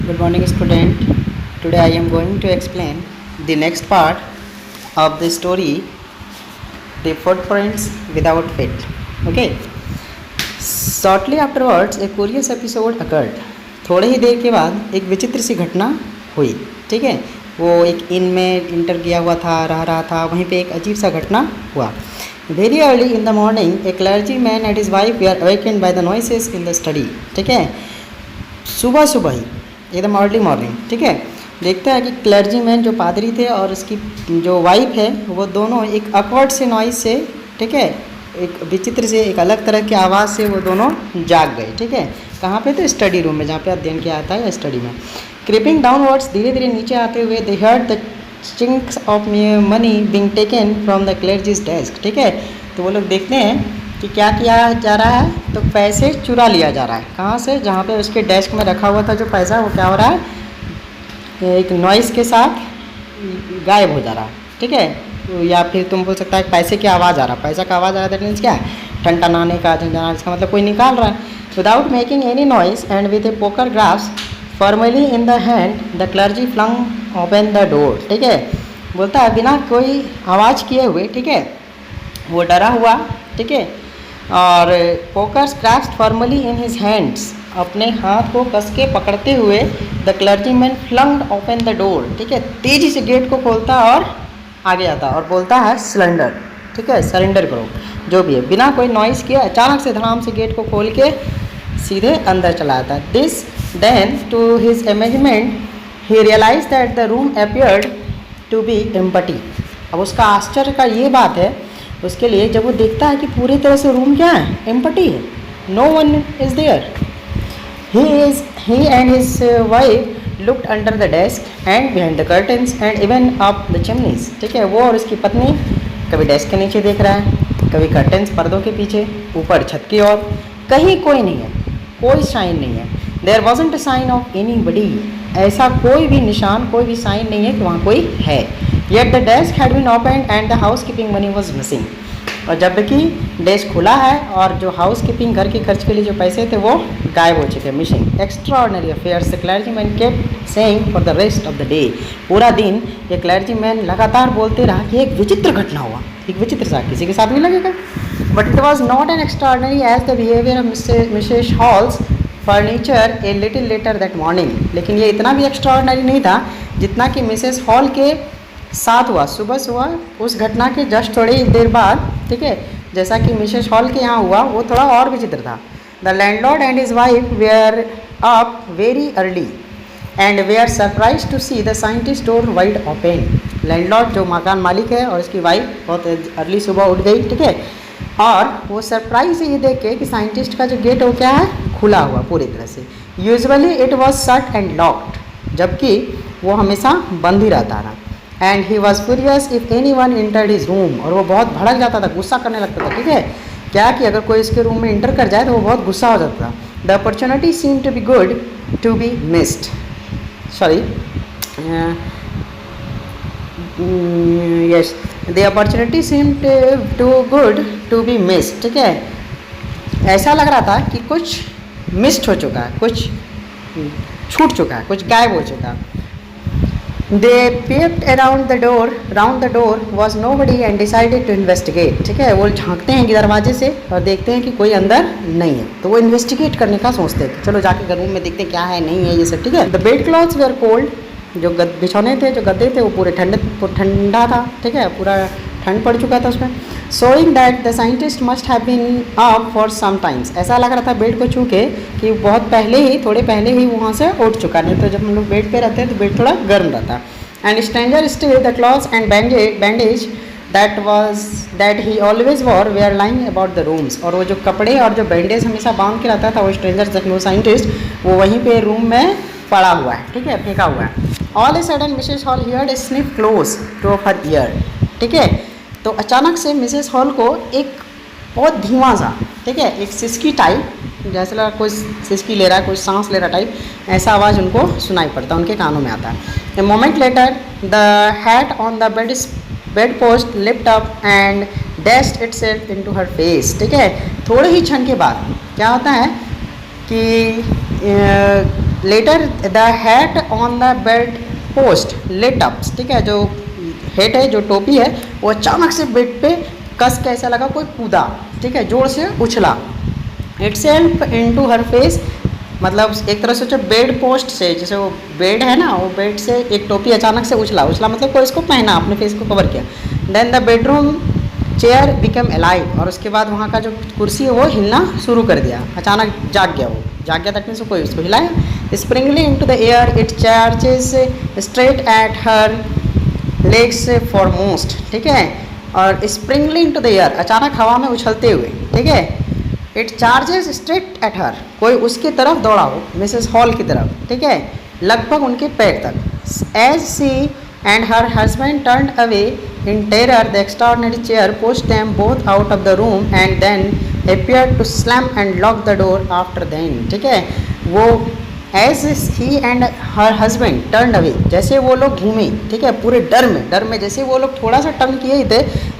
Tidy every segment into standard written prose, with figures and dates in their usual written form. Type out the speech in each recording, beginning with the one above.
Good morning, student. Today I am going to explain the next part of the story, The Footprints Without Feet. Okay. Shortly afterwards, a curious episode occurred. थोड़े ही देर के बाद एक विचित्र सी घटना हुई. ठीक है, वो एक इन में इंटर किया हुआ था, रह रहा था, वहीं पे एक अजीब सा घटना हुआ. Very early in the morning, a clergyman and his wife were awakened by the noises in the study. ठीक है, सुबह सुबह ही एकदम अर्ली मॉर्निंग. ठीक है, देखता है कि क्लर्जीमैन जो पादरी थे और उसकी जो वाइफ है वो दोनों एक अकवर्ड से नॉइज से, ठीक है, एक विचित्र से, एक अलग तरह की आवाज़ से वो दोनों जाग गए. ठीक है, कहाँ पे थे? स्टडी रूम में, जहाँ पे अध्ययन किया जाता है, स्टडी में. क्रीपिंग डाउनवर्ड्स, धीरे धीरे नीचे आते हुए, they heard the chinks of money being taken from the clergy's desk. ठीक है, तो वो लोग देखते हैं कि क्या किया जा रहा है, तो पैसे चुरा लिया जा रहा है. कहाँ से? जहाँ पे उसके डेस्क में रखा हुआ था जो पैसा, वो क्या हो रहा है, एक नॉइज़ के साथ गायब हो जा रहा है. ठीक है, तो या फिर तुम बोल सकता है पैसे की आवाज़ आ रहा है, पैसा का आवाज़ आ रहा है. दैट मीन्स क्या है? टनटनाने का, झंझनाने, इसका मतलब कोई निकाल रहा है. Without making any noise and with a poker grasped formally in the hand, the clergy flung open the door. ठीक है, बोलता है बिना कोई आवाज़ किए हुए, ठीक है, वो डरा हुआ, ठीक है, और poker scraps formally in his hands, अपने हाथ को कस के पकड़ते हुए, the clergyman flunged open the door. ठीक है, तेज़ी से गेट को खोलता और आगे आता और बोलता है सरेंडर. ठीक है, सरेंडर करो, जो भी है. बिना कोई नॉइज़ किए अचानक से धड़ाम से गेट को खोल के सीधे अंदर चला आता. This then to his amazement he realise that the room appeared to be empty. अब उसका आश्चर्य का ये बात है उसके लिए, जब वो देखता है कि पूरी तरह से रूम क्या है? एम्प्टी है. No one is there. he and his wife looked under the desk and behind the curtains and even up the chimneys. ठीक है, वो और उसकी पत्नी कभी डेस्क के नीचे देख रहा है, कभी कर्टन्स, पर्दों के पीछे, ऊपर छत की ओर. कहीं कोई नहीं है, कोई साइन नहीं है. There wasn't a sign of anybody. ऐसा कोई भी निशान, कोई भी साइन नहीं है कि वहाँ कोई है. Yet the desk had been open and the house keeping money was missing. और जबकि डेस्क खुला है और जो हाउस कीपिंग, घर के खर्च के लिए जो पैसे थे वो गायब हो चुके, missing. Extraordinary affairs, the clergyman kept saying for the rest of the day. पूरा दिन ये क्लर्जीमैन लगातार बोलते रहा कि एक विचित्र घटना हुआ, एक विचित्र सा, किसी के साथ भी लगेगा. But it was not an extraordinary as the behaviour of Mrs Hall's furniture a little later that morning. लेकिन ये इतना भी एक्स्ट्राऑर्डिनरी नहीं था जितना कि मिसेस हॉल के साथ हुआ सुबह सुबह उस घटना के जस्ट थोड़ी देर बाद. ठीक है, जैसा कि मिसेस हॉल के यहाँ हुआ वो थोड़ा और विचित्र था. The landlord and his wife were up very early and were surprise to see the scientist door wide open. Landlord जो मकान मालिक है और उसकी वाइफ बहुत अर्ली सुबह उठ गई. ठीक है, और वो सरप्राइज से ये देख के कि साइंटिस्ट का जो गेट है वो क्या है? खुला हुआ पूरी तरह से. Usually it was shut and locked, जबकि वो हमेशा बंद ही रहता था. And he was furious if any one entered his room. और वो बहुत भड़क जाता था, गुस्सा करने लगता था. ठीक है, क्या कि अगर कोई इसके रूम में इंटर कर जाए तो वो बहुत गुस्सा हो जाता था. The opportunity seem to be good to be missed. Sorry, yes, the opportunity seem to good to be missed. ठीक है, ऐसा लग रहा था कि कुछ मिस्ड हो चुका है, कुछ छूट चुका है, कुछ गायब हो चुका है. They peeped round the door was nobody and decided to investigate. ठीक है, वो झांकते हैं कि दरवाजे से और देखते हैं कि कोई अंदर नहीं है, तो वो इन्वेस्टिगेट करने का सोचते हैं, चलो जाके रूम में देखते हैं क्या है नहीं है ये सब. ठीक है, the bed clothes were cold. जो बिछौने थे, जो गद्दे थे, वो पूरे ठंडा था. ठीक है, पूरा ठंड पड़ चुका था उसमें. Showing that the scientist must have been up for some times. ऐसा लग रहा था बेड को छू के कि बहुत पहले ही, थोड़े पहले ही वहाँ से उठ चुका. नहीं तो जब हम लोग बेड पे रहते हैं तो बेड थोड़ा गर्म रहता. And stranger still the clothes and bandage that he always wore were lying about the rooms. और वो जो कपड़े और जो बैंडेज हमेशा बांध के रहता था वो स्ट्रेंजर, वो साइंटिस्ट, वो वहीं पे रूम में पड़ा हुआ है. ठीक है, फेंका हुआ है. All a sudden Mrs Hall heard a sniff close to her ear. ठीक है, तो अचानक से मिसेस हॉल को एक बहुत धीमा सा, ठीक है, एक सिसकी टाइप, जैसे लगा कोई सिसकी ले रहा है, कोई सांस ले रहा टाइप, ऐसा आवाज़ उनको सुनाई पड़ता, उनके कानों में आता है. A moment later the hat on the bed post lift up and dashed itself into her face. ठीक है, थोड़े ही क्षण के बाद क्या होता है कि later the hat on the bed post let up, ठीक है, जो हेड है, जो टोपी है, वो अचानक से बेड पे कस के ऐसा लगा कोई कूदा, ठीक है, जोर से उछला। इटसेल्फ इनटू हर फेस, मतलब एक तरह से जो बेड पोस्ट से, जैसे वो बेड है ना, वो बेड से एक टोपी अचानक से उछला, मतलब कोई इसको पहना, अपने फेस को कवर किया। Then the bedroom chair become alive, और उसके बाद वहाँ का जो कुर्सी है वो हिलना शुरू कर दिया, अचानक जाग गया, वो जाग गया तक से कोई उसको हिलाया। Sprüngli into the air it charges straight at her legs foremost, ठीक है, और स्प्रिंगली इनटू द एयर, अचानक हवा में उछलते हुए, ठीक है, it charges straight at her, कोई उसकी तरफ दौड़ा हो, मिसेस हॉल की तरफ, ठीक है, लगभग उनके पैर तक। As she and her husband turn away in terror the extraordinary chair pushed them both out of the room and then appeared to slam and lock the door after them, ठीक है, वो as he and her husband turn away, जैसे वो लोग घूमे, ठीक है, पूरे डर में जैसे वो लोग थोड़ा सा टर्न किए ही थे,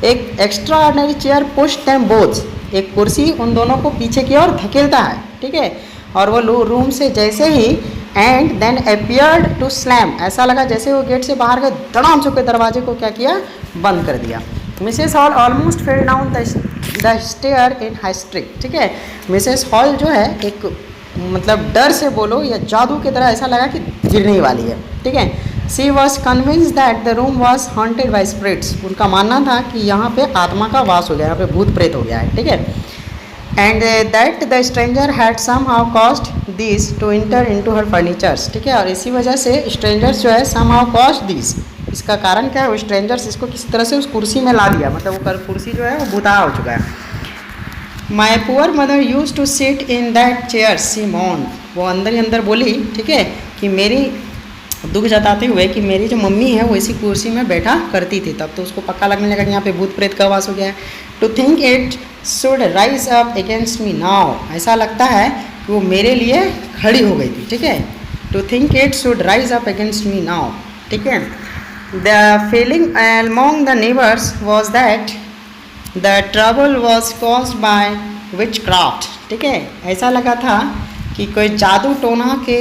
एक extra ordinary chair push them both, एक कुर्सी उन दोनों को पीछे की ओर धकेलता है, ठीक है, और वो रूम से जैसे ही and then appeared to slam, ऐसा लगा जैसे वो गेट से बाहर गए, धड़ाम से के दरवाजे को क्या किया, बंद कर दिया। Mrs Hall almost fell down the stair in hysteric, ठीक है, मिसेस हॉल जो है एक मतलब डर से बोलो या जादू की तरह ऐसा लगा कि गिरने वाली है, ठीक है। She was convince that the room was haunted by spirits, उनका मानना था कि यहाँ पे आत्मा का वास हो गया, यहाँ पे भूत प्रेत हो गया है, ठीक है। And that the stranger had somehow caused this to enter into her furnitures, ठीक है, और इसी वजह से स्ट्रेंजर्स जो है सम हाउ कॉस्ट दिस, इसका कारण क्या है, वो स्ट्रेंजर्स इसको किसी तरह से उस कुर्सी में ला दिया, मतलब वो कुर्सी जो है वो भूताया हो चुका है। My poor mother use to sit in that chair she moan, वो अंदर ही अंदर बोली, ठीक है, कि मेरी दुख जताते हुए कि मेरी जो मम्मी है वो इसी कुर्सी में बैठा करती थी, तब तो उसको पक्का लगने लगा कि यहाँ पे भूत प्रेत का वास हो गया है। To think it should rise up against me now, ऐसा लगता है कि वो मेरे लिए खड़ी हो गई थी, ठीक है। To think it should rise up against me now, ठीक है। The feeling among the neighbours was that the trouble was caused by witchcraft, ठीक है, ऐसा लगा था कि कोई जादू टोना के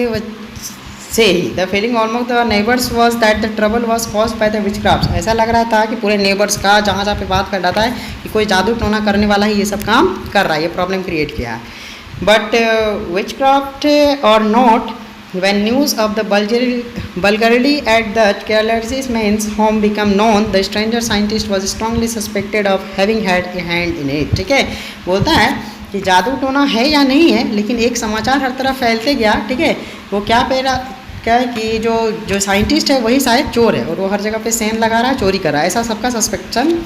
से ही। The feeling almost the neighbours was that the trouble was caused by the witchcraft, ऐसा लग रहा था कि पूरे नेबर्स का जहाँ जहाँ पे बात कर रहा था कि कोई जादू टोना करने वाला ही ये सब काम कर रहा है, ये प्रॉब्लम क्रिएट किया है। बट विच क्राफ्ट और not, when news of the vulgarity at the Careless man's home became known, the stranger scientist was strongly suspected of having had a hand in it, ठीक है, बोलता है कि जादू टोना है या नहीं है, लेकिन एक समाचार हर तरफ फैलते गया, ठीक है, वो क्या है कि जो साइंटिस्ट है वही शायद चोर है और वो हर जगह पे सेंध लगा रहा है, चोरी कर रहा है, ऐसा सबका सस्पेक्शन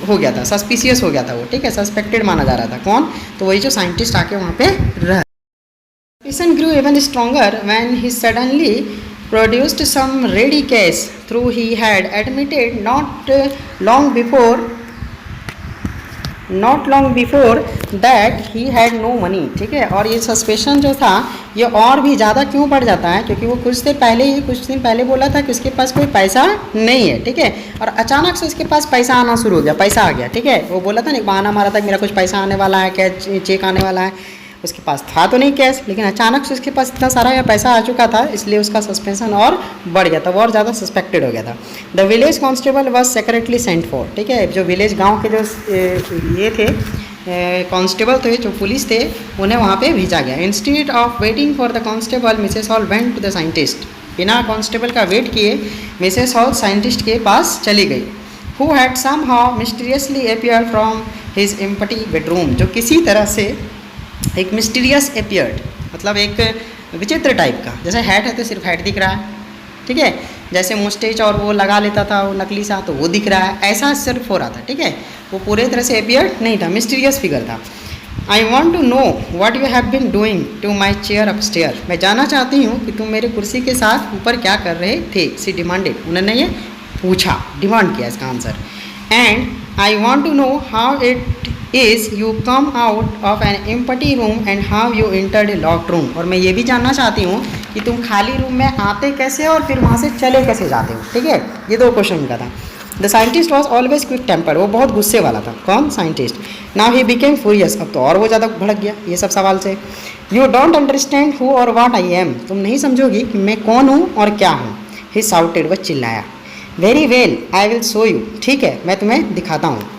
हो गया था, सस्पिशियस हो गया था वो, ठीक है, सस्पेक्टेड माना जा रहा था। कौन? तो वही जो साइंटिस्ट आके वहाँ पे रहा। Suspicion grew even stronger when he suddenly produced some ready cash, though he had admitted not long before that he had no money, ठीक है। और ये सस्पेशन जो था ये और भी ज़्यादा क्यों बढ़ जाता है, क्योंकि वो कुछ दिन पहले बोला था कि उसके पास कोई पैसा नहीं है, ठीक है, और अचानक से उसके पास पैसा आना शुरू हो गया, पैसा आ गया, ठीक है। वो बोला था ना, एक बहाना मारा था कि मेरा कुछ पैसा आने वाला है, क्या चेक आने वाला है, उसके पास था तो नहीं कैश, लेकिन अचानक से उसके पास इतना सारा पैसा आ चुका था, इसलिए उसका सस्पेंशन और बढ़ गया था, वो और ज़्यादा सस्पेक्टेड हो गया था। The village constable was secretly sent for, ठीक है, जो विलेज गांव के जो ये थे कांस्टेबल थे, जो पुलिस थे, उन्हें वहाँ पे भेजा गया। Instead of waiting for the constable Mrs Hall went to the scientist, बिना कांस्टेबल का वेट किए मिसेस हॉल साइंटिस्ट के पास चली गई। Who had somehow mysteriously appeared from his empty bedroom, जो किसी तरह से एक मिस्टीरियस अपीयर्ड, मतलब एक विचित्र टाइप का, जैसे हैट है तो सिर्फ हैट दिख रहा है, ठीक है, जैसे मुस्टेच और वो लगा लेता था वो नकली सा, तो वो दिख रहा है, ऐसा सिर्फ हो रहा था, ठीक है, वो पूरे तरह से अपीयर्ड नहीं था, मिस्टीरियस फिगर था। I want to know what you have been doing to my chair upstairs, मैं जानना चाहती हूँ कि तुम मेरी कुर्सी के साथ ऊपर क्या कर रहे थे। सी डिमांडेड, उन्होंने ये पूछा, डिमांड किया इसका answer. And I want to know how it is you come out of an empty room and how you entered a locked room, और मैं ये भी जानना चाहती हूँ कि तुम खाली रूम में आते कैसे और फिर वहाँ से चले कैसे जाते हो, ठीक है, ये दो क्वेश्चन उनका था। The scientist was always quick temper, वो बहुत गुस्से वाला था। कौन? Scientist. Now he became furious, अब तो और वो ज़्यादा भड़क गया ये सब सवाल से। यू डोंट अंडरस्टैंड हु और वाट आई एम, तुम नहीं समझोगी कि मैं कौन हूँ और क्या हूँ। ही साउटेड, वह चिल्लाया। Very well I will show you, ठीक है मैं तुम्हें दिखाता हूँ।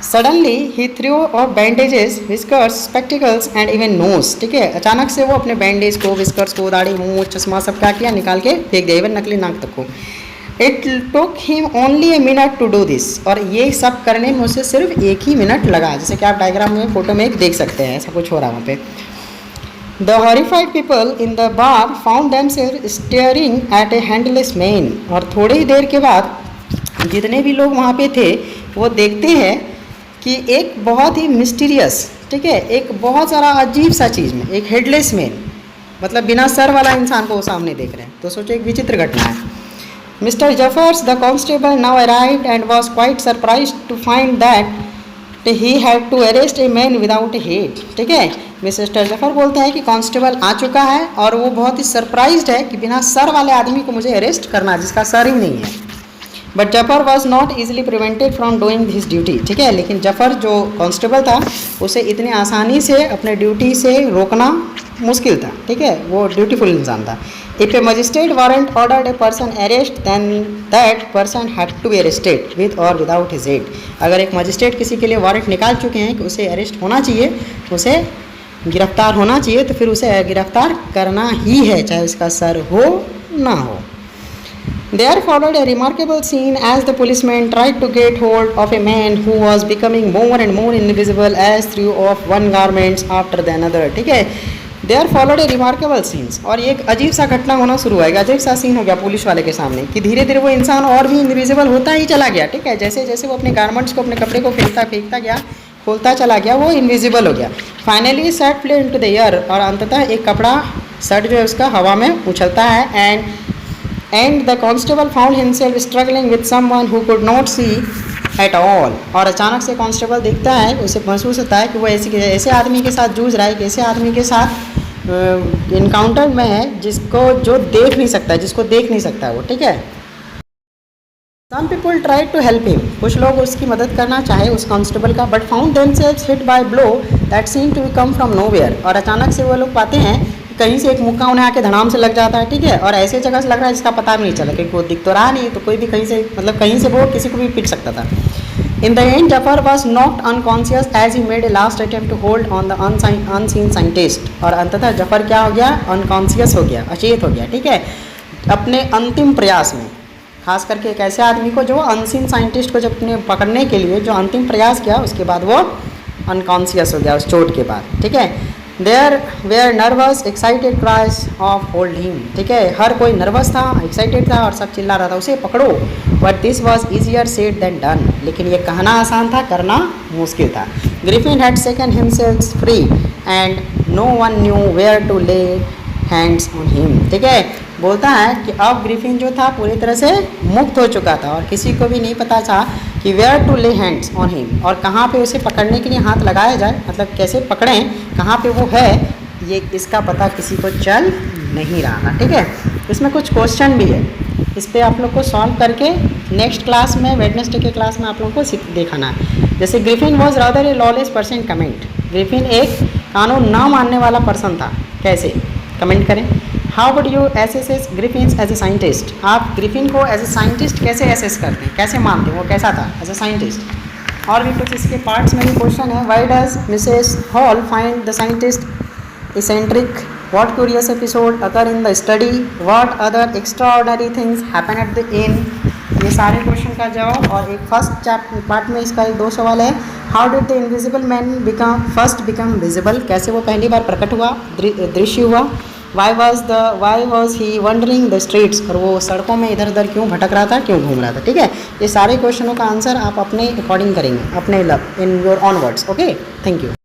Suddenly he threw off bandages, whiskers, spectacles and even nose, ठीक है अचानक से वो अपने बैंडेज को, विस्कर्स को, दाढ़ी, मुंह, चश्मा सब क्या किया, निकाल के फेंक दिया, इवन नकली नाक तक को। It took him only a minute to do this, और ये सब करने में उसे सिर्फ 1 ही मिनट लगा, जैसे कि आप डायग्राम में फोटो में एक देख सकते हैं, ऐसा कुछ हो रहा है वहाँ पे। The horrified people in the bar found themselves staring at A handless man, और थोड़ी ही देर के बाद जितने भी लोग वहाँ पे थे वो देखते हैं कि एक बहुत ही मिस्टीरियस, ठीक है एक बहुत सारा अजीब सा चीज़ में एक हेडलेस मैन, मतलब बिना सर वाला इंसान को वो सामने देख रहे हैं। तो सोचो एक विचित्र घटना है। Mr Jaffers the constable now arrived and was quite surprised to find that he had to arrest a man without a head, ठीक है मिस्टर जफर बोलते हैं कि कांस्टेबल आ चुका है और वो बहुत ही सरप्राइज्ड है कि बिना सर वाले आदमी को मुझे अरेस्ट करना, जिसका सर ही नहीं है। But Zafar was not easily prevented from doing his duty, ठीक है लेकिन जफर जो कांस्टेबल था उसे इतनी आसानी से अपने ड्यूटी से रोकना मुश्किल था, ठीक है वो ड्यूटीफुल इंसान था। If a magistrate warrant ordered a person arrest then that person had to be arrested with or without his head, अगर एक मजिस्ट्रेट किसी के लिए वारंट निकाल चुके हैं कि उसे अरेस्ट होना चाहिए, उसे गिरफ्तार होना चाहिए, तो फिर उसे गिरफ्तार करना ही है, चाहे उसका सर हो ना हो। There followed a remarkable scene as the policeman tried to get hold of a man who was becoming more and more invisible as threw off one garments after the another, ठीक है There followed a remarkable scenes, और ये एक अजीब सा घटना होना शुरू हुआ, अजीब सा सीन हो गया पुलिस वाले के सामने कि धीरे धीरे वो इंसान और भी इनविजिबल होता ही चला गया, ठीक है जैसे जैसे वो अपने गारमेंट्स को, अपने कपड़े को फेंकता गया, खोलता चला गया, वो इनविजिबल हो गया। Finally shirt flew into the air, और अंततः एक कपड़ा शर्ट जो है उसका हवा में उछलता है। And the constable found himself struggling with someone who could not see at all, और अचानक से कांस्टेबल देखता है, उसे महसूस होता है कि वो ऐसे आदमी के साथ जूझ रहा है, कि ऐसे आदमी के साथ इनकाउंटर में है जिसको देख नहीं सकता वो, ठीक है। Some people try to help him, कुछ लोग उसकी मदद करना चाहे उस कांस्टेबल का, but found themselves hit by blow that seem to come from nowhere, और अचानक से वो लोग पाते हैं कहीं से एक मुक्का उन्हें आके धड़ाम से लग जाता है, ठीक है और ऐसे जगह से लग रहा है जिसका पता भी नहीं चला, क्योंकि वो दिख तो रहा नहीं, तो कोई भी कहीं से, मतलब कहीं से वो किसी को भी पीट सकता था। In the end Jaffers was not unconscious as he made a last attempt to hold on the unseen scientist, और अंततः जफर क्या हो गया, अनकॉन्शियस हो गया, अचेत हो गया, ठीक है अपने अंतिम प्रयास में, खास करके एक ऐसे आदमी को जो अनसीन साइंटिस्ट को जब अपने पकड़ने के लिए जो अंतिम प्रयास किया, उसके बाद वो अनकॉन्शियस हो गया उस चोट के बाद, ठीक है। There were nervous excited cries of hold him, ठीक है हर कोई नर्वस था, एक्साइटेड था और सब चिल्ला रहा था उसे पकड़ो। But this was easier said than done, लेकिन ये कहना आसान था, करना मुश्किल था। Griffin had second himself free and no one knew where to lay hands on him, ठीक है बोलता है कि अब ग्रिफिन जो था पूरी तरह से मुक्त हो चुका था और किसी को भी नहीं पता था कि where to lay hands on him, और कहाँ पे उसे पकड़ने के लिए हाथ लगाया जाए, मतलब कैसे पकड़ें, कहाँ पे वो है, ये इसका पता किसी को चल नहीं रहा था, ठीक है। इसमें कुछ क्वेश्चन भी है, इस पर आप लोग को सॉल्व करके नेक्स्ट क्लास में, वेडनेसडे के क्लास में आप लोगों को दिखाना है। जैसे Griffin was rather A lawless person comment, Griffin एक कानून ना मानने वाला पर्सन था, कैसे कमेंट करें। How would you assess Griffin as a scientist, आप ग्रिफिन को एज ए साइंटिस्ट कैसे एसेस करते हैं, कैसे मानते हैं, वो कैसा था एज ए साइंटिस्ट। और भी कुछ इसके पार्ट्स में भी क्वेश्चन है। Why does Mrs hall find the scientist eccentric, what curious episode occur in the study, what other extraordinary things happen at the end, ये सारे क्वेश्चन का जवाब। और एक फर्स्ट पार्ट में इसका 2 सवाल है। How did the invisible man become visible, कैसे वो पहली बार प्रकट हुआ, दृश्य हुआ। Why was he wondering the streets, और वो सड़कों में इधर उधर क्यों भटक रहा था, क्यों घूम रहा था, ठीक है। ये सारे क्वेश्चनों का आंसर आप अपने अकॉर्डिंग करेंगे, अपने in your on words, okay. Thank you.